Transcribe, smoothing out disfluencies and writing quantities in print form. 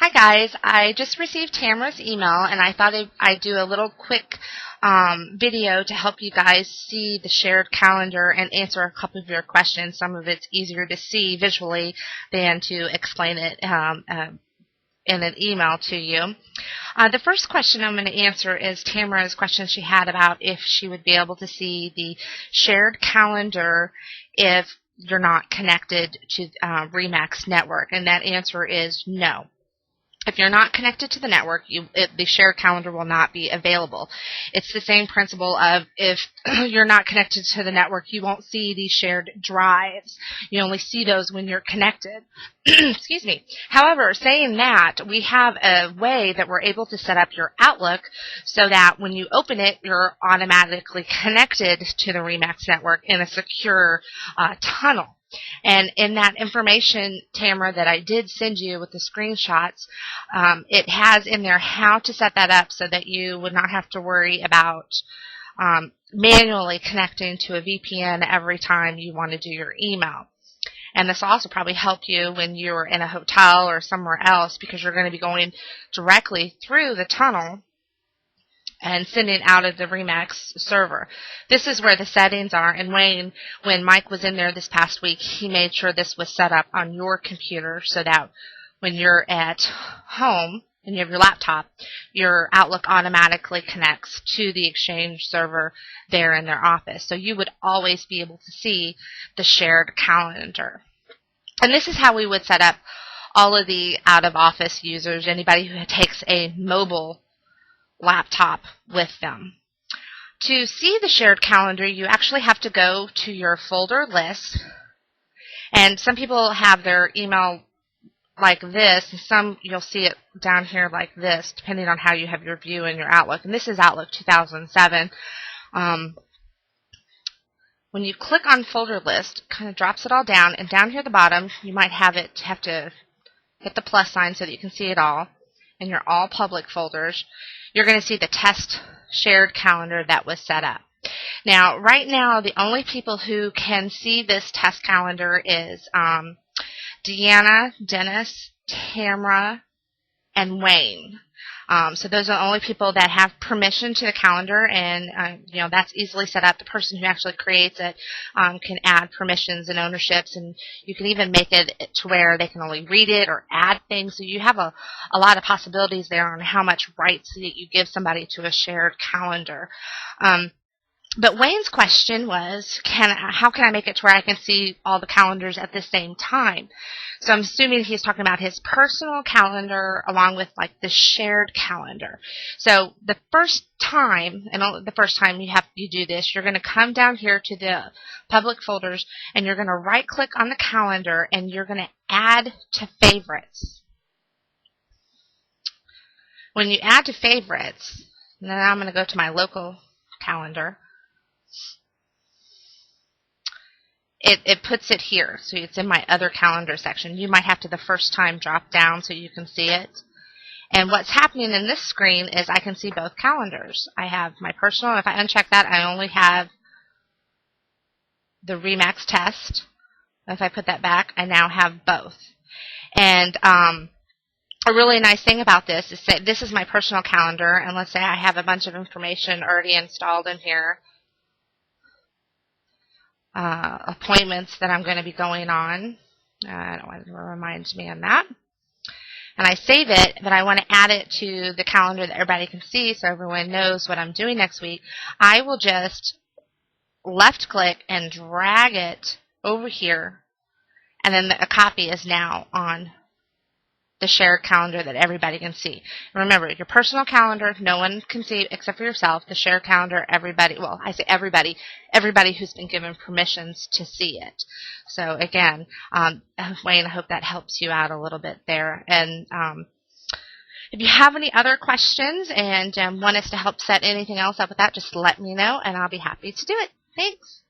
Hi guys, I just received Tamara's email and I thought I'd do a little quick video to help you guys see the shared calendar and answer a couple of your questions. Some of it's easier to see visually than to explain it in an email to you. The first question I'm going to answer is Tamara's question she had about if she would be able to see the shared calendar if you're not connected to Remax network, and that answer is no. If you're not connected to the network, the shared calendar will not be available. It's the same principle of if you're not connected to the network, you won't see these shared drives. You only see those when you're connected. Excuse me. However, saying that, we have a way that we're able to set up your Outlook so that when you open it, you're automatically connected to the Remax network in a secure tunnel. And in that information, Tamara, that I did send you with the screenshots, it has in there how to set that up so that you would not have to worry about manually connecting to a VPN every time you want to do your email. And this will also probably help you when you're in a hotel or somewhere else, because you're going to be going directly through the tunnel and sending out of the Remax server. This is where the settings are, and Wayne, when Mike was in there this past week, he made sure this was set up on your computer so that when you're at home and you have your laptop, your Outlook automatically connects to the Exchange server there in their office. So you would always be able to see the shared calendar. And this is how we would set up all of the out-of-office users, anybody who takes a mobile laptop with them. To see the shared calendar, you actually have to go to your folder list, and some people have their email like this, and some you'll see it down here like this, depending on how you have your view in your Outlook. And this is Outlook 2007. When you click on folder list, it kind of drops it all down, and down here at the bottom, you might have to hit the plus sign so that you can see it all in your all public folders. You're going to see the test shared calendar that was set up. Now, right now, the only people who can see this test calendar is Deanna, Dennis, Tamara, and Wayne. So those are the only people that have permission to the calendar, and that's easily set up. The person who actually creates it can add permissions and ownerships, and you can even make it to where they can only read it or add things. So you have a lot of possibilities there on how much rights that you give somebody to a shared calendar. But Wayne's question was, how can I make it to where I can see all the calendars at the same time? So I'm assuming he's talking about his personal calendar along with like the shared calendar. So the first time, and only the first time you do this, you're going to come down here to the public folders, and you're going to right click on the calendar, and you're going to add to favorites. When you add to favorites, and then I'm going to go to my local calendar. It puts it here, so it's in my other calendar section. You might have to the first time drop down so you can see it. And what's happening in this screen is I can see both calendars. I have my personal, if I uncheck that, I only have the Remax test. If I put that back, I now have both. And a really nice thing about this is that this is my personal calendar, and let's say I have a bunch of information already installed in here. Appointments that I'm going to be going on. I don't want to remind me on that. And I save it, but I want to add it to the calendar that everybody can see so everyone knows what I'm doing next week. I will just left click and drag it over here, and then a copy is now on the shared calendar that everybody can see. Remember, your personal calendar, no one can see except for yourself. The shared calendar, everybody, well, I say everybody who's been given permissions to see it. So again, Wayne, I hope that helps you out a little bit there. And if you have any other questions and want us to help set anything else up with that, just let me know, and I'll be happy to do it. Thanks.